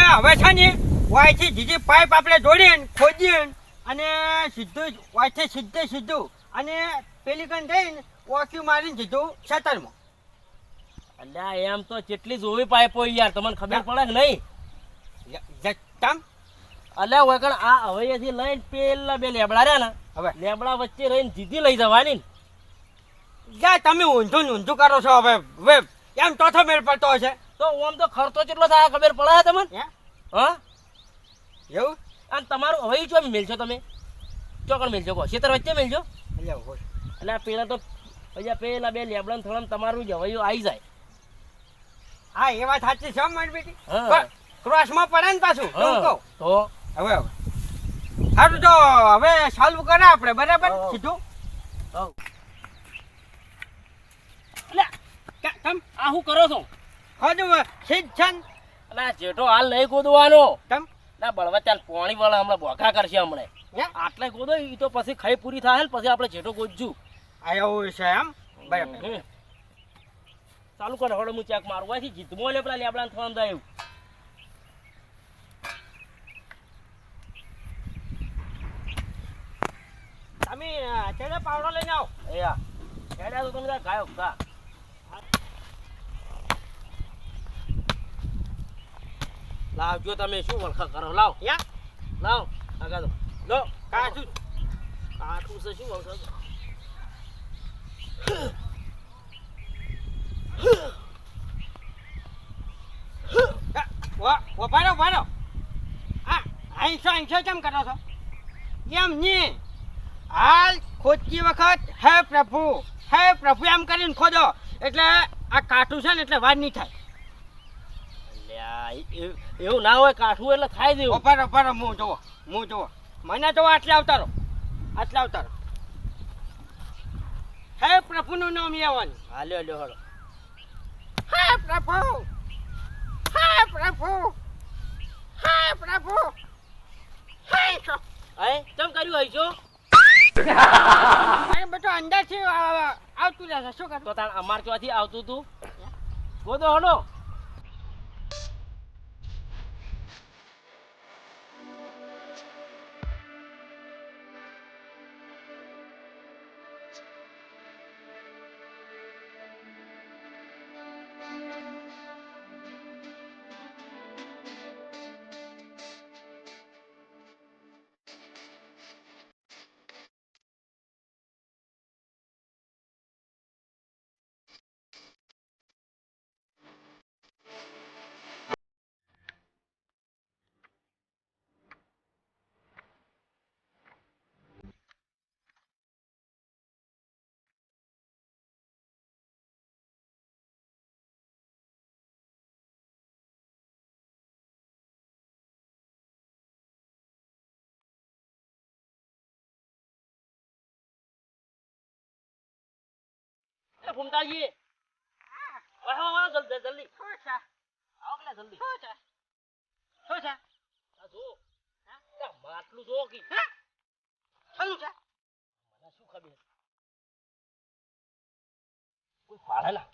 હવે છે ને વાયથી જીજી પાઇપ આપણે જોડીને ખોદીને અને સીધું વાયથી સીધું અને પેલી કન થઈને ઓક્યુ મારીને સીધું ખેતરમાં. અલ્યા એમ તો કેટલી જોવી પાઇપો યાર, તમને ખબર પડે કે નહીં? તમ અલ્યા વગર આ હવેથી લઈને પેલા બે લેબડા રહ્યા ને, હવે લેબડા વચ્ચે રહીને જીધી લઈ જવાની ને. જા તમે ઊંધું કરો છો. હવે એમ ચોથો મેળ પડતો હશે તો આમ તો ખર્ચો કેટલો થાય ખબર પડે તમને? હા એવું? અને તમારું હવે ચો મેલશો તમે? ચોકડ મેલશો કહો, ખેતર વચ્ચે મેલશો? એટલે પેલા તો પછી પેલા બે લેબડા થોડા તમારું જ હવે આવી જાય. હા એ વાત સાચી છે મારી બેટી. હા ક્રોસમાં પડે ને પાછું તો હવે સારું તો હવે સોલ્વ કરે આપણે બરાબર સીધું. આ શું કરો છો? હજુ સીધ છે ને એટલે જેઠો હાલ નહીં ગોદવાનો. તમ ના બળવા ચાલ પાણી વાળા હમણાં બોખા કરશે હમણાં. આટલે ગોદો એ તો પછી ખાઈ પૂરી થાય ને પછી આપણે જેઠો ગોદજું. આ એવું છે એમ બરાબર. ચાલુ કરો હવે હું ચેક મારું હોય જીતમો લે પેલા લેબડા થવાનું થાય એવું. તમે ચેડે પાવડો લઈને આવો. એ ખેડ્યા તો તમે ગાયો ગા લાવજો. તમે શું વળખા કરો? લાવ લાવ આગા તો લો. કાચું કાઠું છે શું વળખા? ભાડો હા 800 કેમ કરો છો? એમ નહીં, હાલ ખોદતી વખત હે પ્રભુ એમ કરીને ખોદો એટલે આ કાઠું છે ને એટલે વાર નહીં થાય. એવું ના હોય, કાઠું એટલે થાય દેવું. બરાબર હું જોવો મને તો આટલે આવતા રહો. હે પ્રભુનું નામ લેવાનું. હા લ્યો લ્યો હળો. હે પ્રભુ કેમ કર્યું હોય છો? અરે બધું અંદરથી આવતું રહેશે. શું કરું? તો તાણ અમાર ચોથી આવતું તું ગોદો હડો. ફૂમતાજી જલ્દી આવો કે જલ્દી. શું છે? આ જો માટલું જો કી શું છે? મને શું ખબર કોઈ ફાળે ના.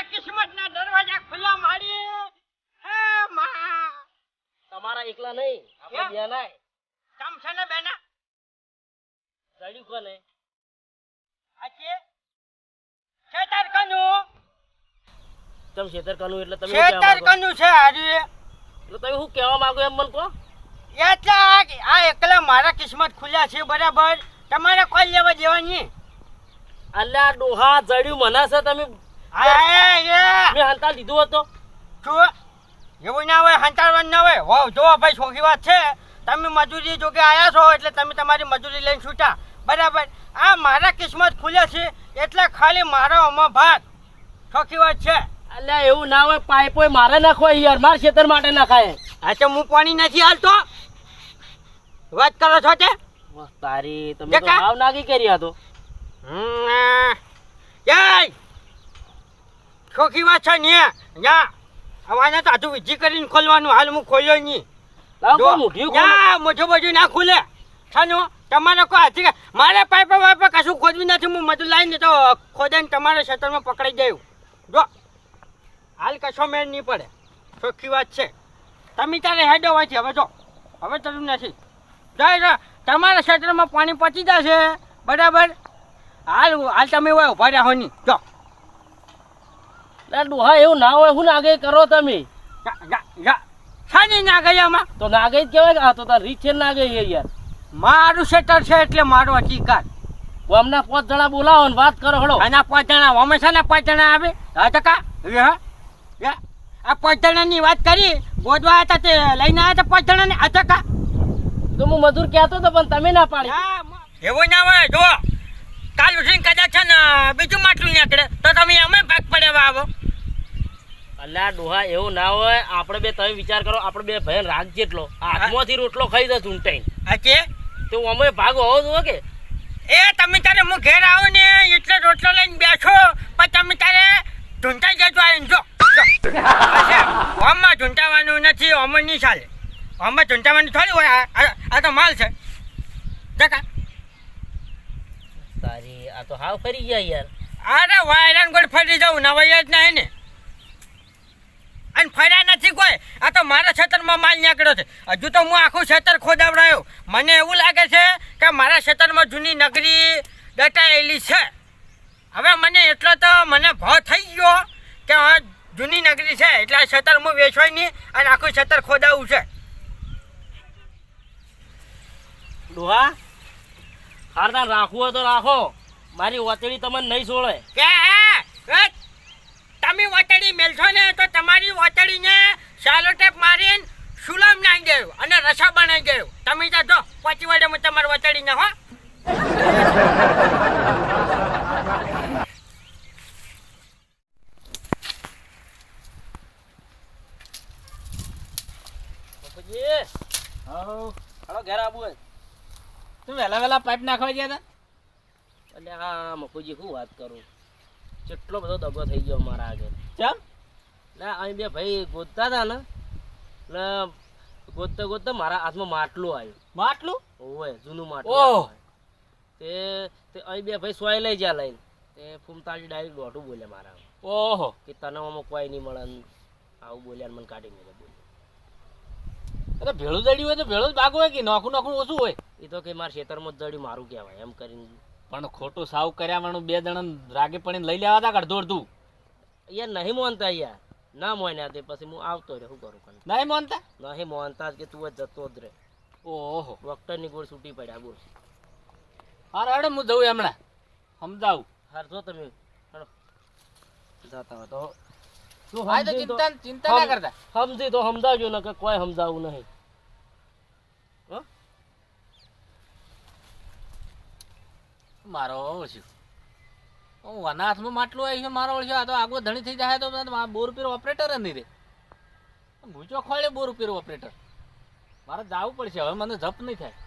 કિસ્મતના દરવાજા ખુલ્લા મારી. હે માં તમારા એકલા નહીં, આપણે બે નાય. કામ છે ને બેના જડ્યું કોને? આકે ખેતર કનું તમ ખેતર કનું એટલે તમે ખેતર કનું છે હારી. એટલે તમે શું કહેવા માંગો એમ મને કહો. એટલે આ એકલા મારા કિસ્મત ખુલ્યા છે બરાબર, તમારે કોઈ લેવા દેવા નહીં. અલ્યા ડોહા જડ્યું મને છે તમે મેં હંતા લીધું હતો શું એવું ના હોય, હંતાડવાનું ના હોય. વાવ જો ભાઈ સોખી વાત છે, તમે મજૂરી જોકે આવ્યા છો એટલે તમે તમારી મજૂરી લઈને છૂટા બરાબર. આ મારા કિસ્મત ખુલ્યા છે એટલે ખાલી મારો આમાં ભાગ. સોખી વાત છે. અલ્યા એવું ના હોય, પાઇપો મારે નાખો યાર, મારા ખેતર માટે નાખાય. હા તો હું પાણી નથી હાલતો, વાત કરો છો તે તારી તમે તો ભાવ નાગી કરી હતો. સોખી વાત છે ને યા હવાને તો આટલું વિધિ કરીને ખોલવાનું, હાલ હું ખોલ્યો નહીં. મોટું બધું ના ખુલે છાનો તમારે કોઈ હાથી મારે પાઇપે વાઇપે કશું ખોદવી નથી. હું મજૂર લાવીને તો ખોદાઈને તમારા ક્ષેત્રમાં પકડાઈ ગયું. જો હાલ કશો મેળ નહીં પડે. ચોખ્ખી વાત છે. તમે તારે હેડો હોય છે હવે. જો હવે જરૂર નથી. જાય તમારા ક્ષેત્રમાં પાણી પચી જશે બરાબર. હાલ તમે હોય ઉભા રહ્યા નહીં. જો ડોહા એવું ના હોય, હું નાગે કરો તમે. શાની ના ગયા આમાં તો નાગે જ કહેવાય. આ તો તાર રીત છે નાગે યાર. મારું ક્ષેત્ર છે એટલે મારો અધિકાર. હમણાં 5 જણા બોલાવો ને વાત કરો હળો. આના 5 જણા અમે છે ને 5 જણા આવે. હા ટકા આ 5 જણાની વાત કરી ગોદવા હતા તે લઈને આવ્યા હતા 5 જણાને. આ ટકા તો હું મજૂર કહેતો હતો પણ તમે ના પાડી. એવું ના હોય. જો કાલ ઉઠીને કદાચ છે ને બીજું માટલું નીકળે તો તમે અમે ભાગ પડે આવો. અલ્યા ડોહા એવું ના હોય. આપણે બે તમે વિચાર કરો, આપણે બે ભાઈ રાગ જેટલો હાથમાંથી રોટલો ખાઈ દે ચૂંટાઈ. હા કે તો અમે ભાગ હોવો જોઈએ કે એ તમે તારે હું ઘેર આવો ને એટલે રોટલો લઈને બેઠો પણ તમે તારે ઢૂંઢાઈ જજો. આવીને જો આમાં ઢૂંઢાવાનું નથી, આમાં નહીં ચાલે. આમાં ઢૂંઢાવાનું થોડી હોય. આ તો માલ છે. જકા તારી આ તો હાવ ફરી ગયા યાર. અરે વાયરાન ગોળ ફરી જાઉં નવાઈ જ નહીં ને. અને ફર્યા નથી કોઈ. આ તો મારા ખેતરમાં માલ નીકળ્યો છે. હજુ તો હું આખું ખેતર ખોદાવડાયો. મને એવું લાગે છે કે મારા ખેતરમાં જૂની નગરી દટાયેલી છે. હવે મને એટલો તો મને ભાવ થઈ ગયો કે હવે જૂની નગરી છે એટલે આ ખેતર હું વેચવાય નહીં અને આખું ખેતર ખોદાવું છે. ડોહા હારદાન રાખવું હોય તો રાખો, મારી વતડી તમને નહીં છોડે. કે તમે વતડી મેલશો ને તો તમારી વતડીને સાલો ટેપ મારીને સુલમ નાખી ગયો અને રસા બનાવી ગયો. તમે તો જો પછી વડે હું તમારી વતડીને હો. હાલો ઘેર આવું હોય તું વહેલા પાઇપ નાખવા ગયા હતા. એટલે હા મકુજી શું વાત કરું, કેટલો બધો દગો થઈ ગયો મારા આગળ. ચમ એટલે અહીં બે ભાઈ ગોતતા હતા ને એટલે ગોતતા ગોતતા મારા હાથમાં માટલું આવ્યું. માટલું ઓય જૂનું ઓહ. માટલું. તે અહીં બે ભાઈ સોય લઈ જ્યાં લઈને તે ફૂમતાજી ડાયરેક્ટ દોઢું બોલે મારા. ઓહો કે તને આમાં કોઈ નહીં મળે ને આવું બોલ્યા ને મને કાઢી મેળે બોલે. અરે ભેળું જડ્યું હોય તો ભેળું જ ભાગ હોય કે નોખું નોખું ઓછું હોય. એ તો કે મારા ખેતરમાં જ જડ્યું મારું કહેવાય એમ કરીને. પણ ખોટું સાવ કર્યા વાળું 2 જણા રાગે પડીને લઈ લેવા હતા અડધું અડધું. યાર નહીં મોનતા યાર, ના મોન્યા તે પછી હું આવતો રહ્યો. શું કરું કણ નહીં માનતા. નહીં મોનતા જ કે તું જ જતો જ રહે. ઓહો ડોક્ટરની ગોળ છૂટી પડ્યા બોલ. હાર હેડો હું જઉં હમણાં સમજાવું. હાર જો તમે હેડો જતા હોય તો હા તો ચિંતા ના કરતા. સમજી તો સમજાવજો ને કે કોઈ સમજાવું નહીં. મારો ઓળખ્યું હું અનાથમાં માટલું આવી છે મારો ઓળખ્યો. આ તો આગો ધણી થઈ જાય તો બોર પીરો ઓપરેટર જ નહીં રે. ભૂચો ખોળે બોર પીરો ઓપરેટર. મારે જવું પડશે હવે, મને જપ નહીં થાય.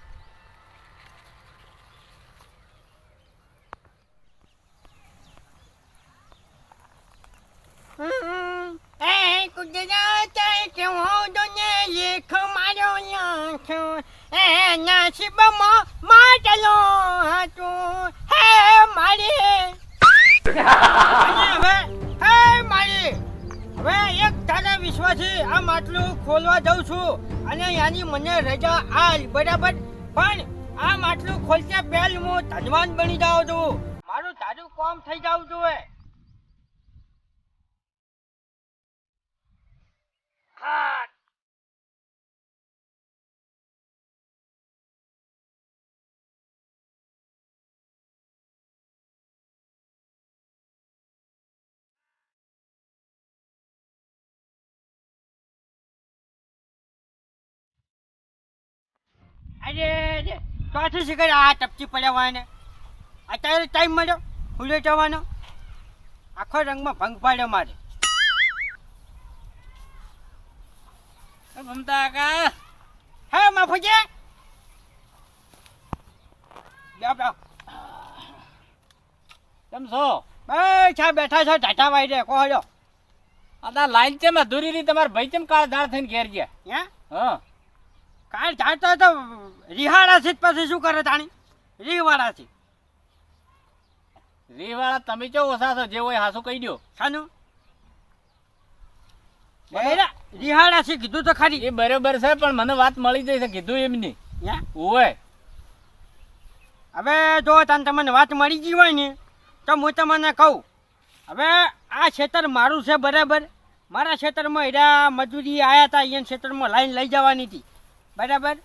નસીબમાં માટલો હતો હે મારી. હવે એક તારા વિશ્વાસી આ માટલું ખોલવા જાઉં છું અને યાની મને રજા આલ બરાબર. પણ આ માટલું ખોલતા પહેલ હું ધનવાન બની જાઉં છું. મારું તારું કામ થઈ જાવ જોઈએ. હા અરે ચોથી શિખર આ ટપચી પડ્યા હોય ને અત્યારે ટાઈમ મળ્યો ખુલ્લે જવાનો આખો રંગમાં ભંગ પાડ્યો મારે ભમતા કાકા હે માફુજી બેઠા કેમ છો બેઠા છો ટાટા વાઈ રે કહો જો આ લાઈન છે અધૂરી રહી તમારા ભાઈ કેમ કાળ દાળ થઈને ઘેર ગયા હે હા કાલ જાતો તો રિહાડા છે પછી શું કરે તાણી રીવાળા છે રીવાળા તમે ચો ઓછા છો જે હોય હાસું કહી દો શાનું રિહાડા છે કીધું તો ખરી એ બરોબર છે પણ મને વાત મળી જાય છે કીધું એમની હે ઓય હવે જો તને તમને વાત મળી ગઈ હોય ને તો હું તમને કહું હવે આ ખેતર મારું છે બરાબર મારા ખેતરમાં હીરા મજૂરી આવ્યા હતા અહીંયા ખેતરમાં લાઈન લઈ જવાની હતી બરાબર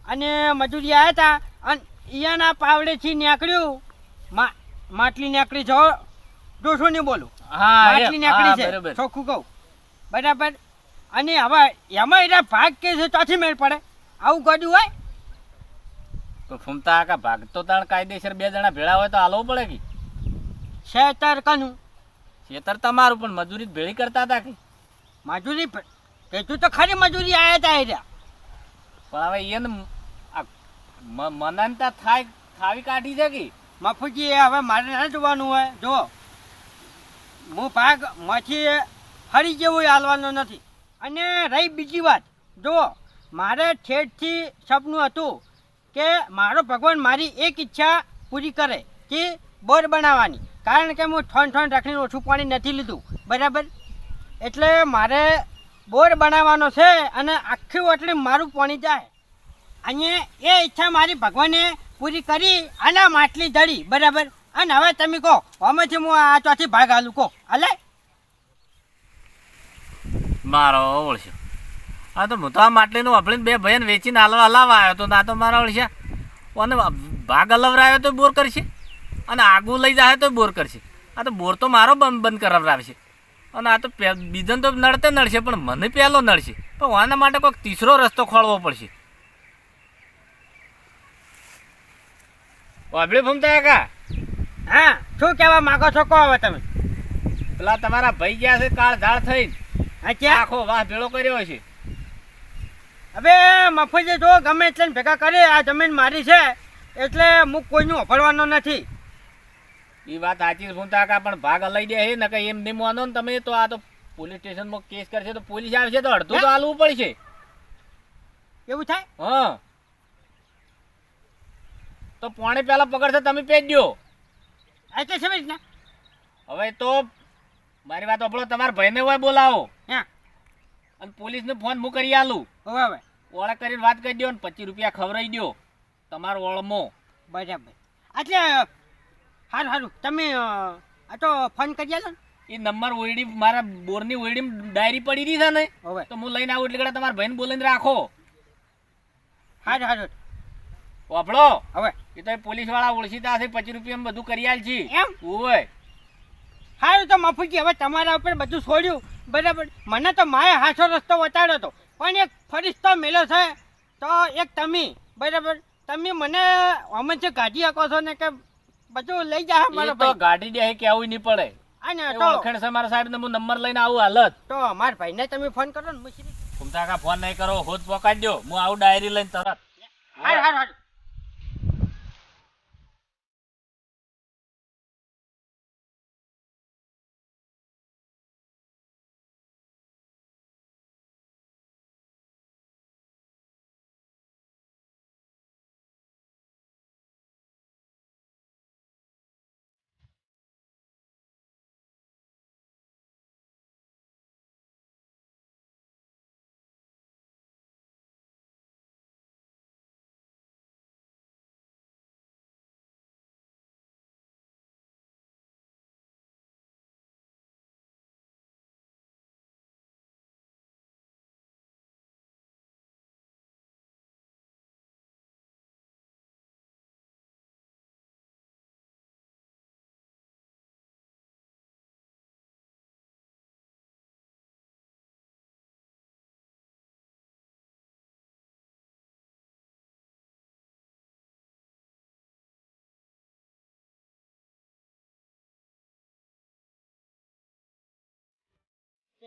અને મજૂરી આવ્યા હતા અને અહીંયાના પાવડેથી નીકળ્યું માટલી નીકળી છો દોષો નહીં બોલું માટલી નીકળી છે ચોખ્ખું કહું બરાબર અને હવે એમાં એના ભાગ કે છે ચોથી મેળ પડે આવું કર્યું હોય તો ફૂમતા કાકા ભાગ તો તાણ કાયદેસર બે જણા ભેળા હોય તો હાલવું પડે કે ખેતર કનું ખેતર તમારું પણ મજૂરી ભેળી કરતા હતા કે મજૂરી કીધું તો ખરી મજૂરી આવ્યા હતા એર્યા પણ હવે એને મનાનતા થાય થાવી કાઢી છે કે મફુજી હવે મારે ના જોવાનું હોય જો હું ભાગ માંથી ફરી જેવું હાલવાનો નથી અને રહી બીજી વાત જો મારે ઠેઠથી સપનું હતું કે મારો ભગવાન મારી એક ઈચ્છા પૂરી કરે કે બોર બનાવવાની કારણ કે હું ઠણ રાખીને ઓછું પાણી નથી લીધું બરાબર એટલે મારે બોર બનાવવાનો છે અને આખી ઓટલી મારું પાણી જાય અને એ ઈચ્છા મારી ભગવાને પૂરી કરી અને માટલી ધરી બરાબર અને હવે તમે કહો આમાંથી હું આ ચોથી ભાગ હાલું કહો હાલે મારો ઓળખ્યો હા તો હું તો આ માટલીનું વાપરીને બે ભાઈને વેચીને હલાવવા આવ્યો તો ના તો મારા ઓળખ્યા અને ભાગ હલાવરાયો તો બોર કરશે અને આગું લઈ જાય તો બોર કરશે આ તો બોર તો મારો બંધ કરાવરાવશે અને આ તો બીજાને તો નડશે પણ મને પહેલો નડશે પણ આના માટે કોઈક તીસરો રસ્તો ખોળવો પડશે વાબડી ફૂમતા કાકા હા શું કહેવા માંગો છો કહો હવે તમે પેલા તમારા ભાઈ ગયા છે કાળ ઝાડ થઈને અચ્છા આખો વાહ ભેળો કર્યો છે હવે મફતે જો ગમે એટલે ભેગા કરે આ જમીન મારી છે એટલે હું કોઈનું અફળવાનો નથી એ વાત સાચી છે ફૂમતા કાકા પણ ભાગ લઈ દે છે ને કઈ એમ નહીં માનો ને તમે તો આ તો પોલીસ સ્ટેશનમાં કેસ કરશે તો પોલીસ આવશે તો અડધું તો હાલવું પડશે એવું થાય હા તો પાણી પહેલા પકડશે તમે પેજ દો એટલે છે રીતના હવે તો મારી વાત આપણો તમારા ભાઈને હોય બોલાવો હા અને પોલીસને ફોન હું કરી આલું હવે હવે ઓળખ કરીને વાત કરી દો ને 25 રૂપિયા ખવડાવી દો તમારો ઓળમો બરાબર એટલે સારું સારું તમે આ તો ફોન કરી આલો ને એ નંબર ઓયડી મારા બોરની ઓયડી ડાયરી પડી રહી છે ને હવે તો હું લઈને આવું એટલે કડા તમારા ભાઈને બોલીને રાખો સારું સારું વાપડો હવે એ તો પોલીસ વાળા ઓળખીતા હશે 25 રૂપિયા બધું કરી આલ છે એમ ઓય સારું તો મફુજી હવે તમારા ઉપર બધું છોડ્યું બરાબર મને તો માએ હાસો રસ્તો બતાડ્યો હતો પણ એક ફરિશ્તો મેળ્યો છે તો એક તમે બરાબર તમે મને અમે જે ગાડી આપો છો ને કે બધું લઈ જાય મારો એ તો ગાડી દે કેવું નહીં પડે અને એ તો ઓળખણ છે મારા સાહેબ ને હું નંબર લઈને આવું હાલત તો મારા ભાઈને તમે ફોન કરો ને મુશ્રી ફૂમતા કાકા ફોન નહીં કરો હોદ પકડી દો હું આવું ડાયરી લઈને તરત હારું હારું હારું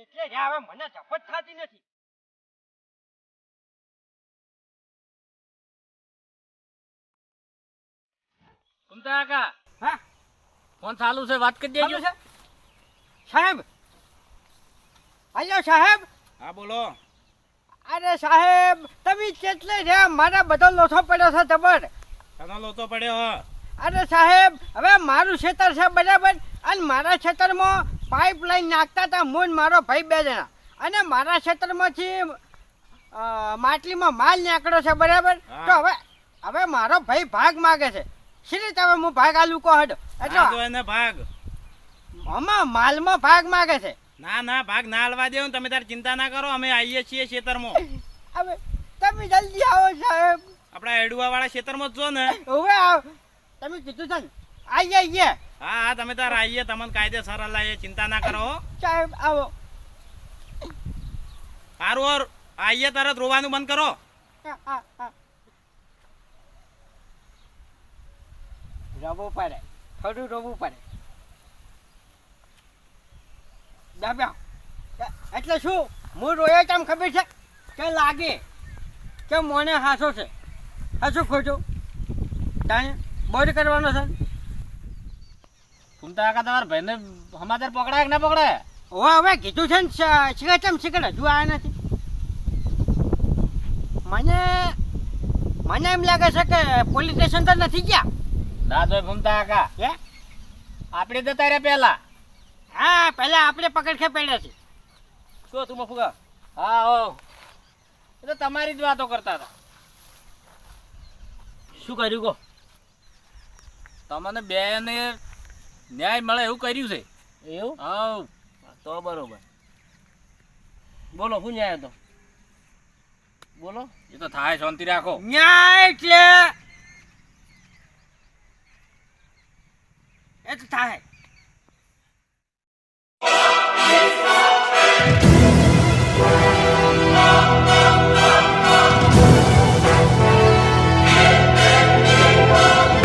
એટલે જ હવે મને જપત થતી નથી. ઘૂમતા કાકા હા ફોન ચાલુ છે, વાત કરી દેજો. ચાલુ છે સાહેબ. હલો સાહેબ. હા બોલો. અરે સાહેબ તમે કેટલે રહ્યા? મારા બધો લોથો પડ્યો છે જબર. તને લોતો પડ્યો હો. અરે સાહેબ હવે મારું ખેતર છે બરાબર, અને મારા ખેતરમાં પાઇપલાઇન નાખતા હતા હું ને મારો ભાઈ 2 જણા, અને મારા ખેતરમાંથી માટલીમાં માલ નીકળ્યો છે બરાબર. હા. તો હવે મારો ભાઈ ભાગ માગે છે. શી રીતે હવે હું ભાગ આલું કહો હડો? હા તો એટલે એને ભાગ. આમાં માલમાં ભાગ માગે છે. ના ના ભાગ ના હાલવા દેવું. તમે તાર ચિંતા ના કરો, અમે આવીએ છીએ ખેતરમાં. હવે તમે જલ્દી આવો સાહેબ. આપણા એડુઆ વાળા ખેતરમાં જ છો ને? હવે આવ તમે કીધું છે ને આવીએ. હા હા તમે તાર આવીએ, તમને કાયદેસર લાવીએ, ચિંતા ના કરો હો. સાહેબ આવો. સારું ઓર આવીએ તરત રોવાનું બંધ કરો. હા. રવું પડે, થોડું રવું પડે. દાબ્યા એટલે શું હું રોયો કેમ ખબર છે કે લાગે કે મોને હાસો છે. હાસો ખોટું તાને બોર કરવાનો છે. ઘૂમતા કાકા તમારા ભાઈને સમાચાર પકડાય કે ના પકડાય? હવે કીધું છે ને શીખડ હજુ આવ્યા નથી. મને એમ લાગે છે કે પોલીસ સ્ટેશન તો નથી ગયા. ના તો ઘૂમતા કાકા હે આપણે જતા રહ્યા પહેલા. હા પહેલા આપણે પકડ ખે પડ્યા છે. શું તું મફુગા? હા હો, એ તો તમારી જ વાતો કરતા હતા. શું કર્યું કહો? તમને બેને ન્યાય મળે એવું કર્યું છે. એવું? હા તો બરોબર. બોલો શું ન્યાય હતો? બોલો. એ તો થાય, શાંતિ રાખો. ન્યાય એટલે એ તો થાય.